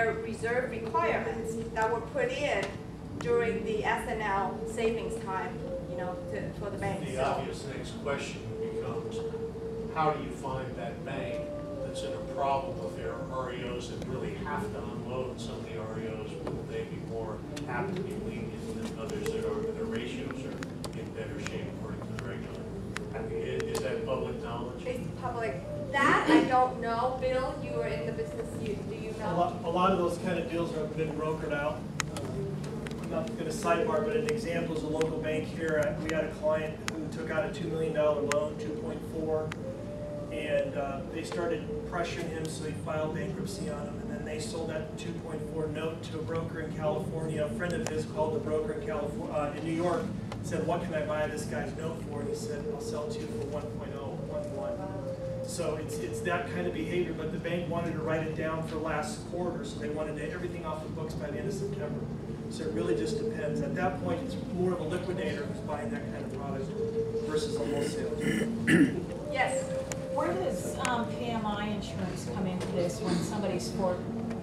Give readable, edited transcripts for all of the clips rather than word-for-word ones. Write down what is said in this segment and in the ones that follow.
their reserve requirements that were put in during the SNL savings time, you know, for the bank. The obvious next question becomes, how do you find that bank that's in a problem with their REOs and really have to unload some of the REOs? Will they be more apt to be lenient than others that are, their ratios are in better shape according to the regulator? Is that public knowledge? It's public. That I don't know. Bill, you are in the business. Do you know? A lot of those kind of deals have been brokered out. I'm not going to sidebar, but an example is a local bank here. We had a client who took out a $2 million loan, 2.4, and they started pressuring him, so he filed bankruptcy on him. And then they sold that 2.4 note to a broker in California. A friend of his called the broker in California, in New York, said, "What can I buy this guy's note for?" And he said, "I'll sell it to you for 1.011." So it's that kind of behavior, but the bank wanted to write it down for last quarter, so they wanted everything off the books by the end of September. So it really just depends. At that point, it's more of a liquidator who's buying that kind of product versus a wholesaler. Yes. Where does PMI insurance come into this when somebody's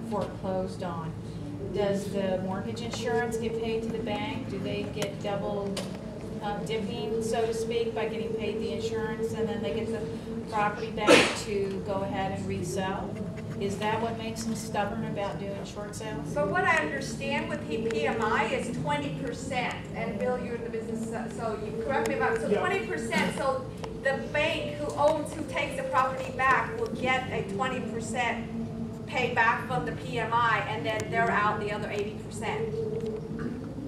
foreclosed on? Does the mortgage insurance get paid to the bank? Do they get double dipping, so to speak, by getting paid the insurance and then they get the property back to go ahead and resell? Is that what makes them stubborn about doing short sales? But what I understand with PMI is 20%. And Bill, you're in the business, so you correct me if I'm, so 20%. So the bank who takes the property back will get a 20% pay back from the PMI, and then they're out the other 80%.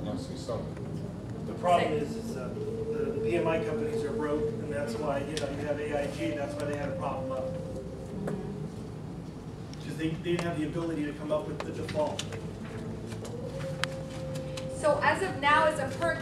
I see something. The problem is the PMI companies are broke, and that's why you have AIG. That's why they had a problem up, because they didn't have the ability to come up with the default. So as of now, as a per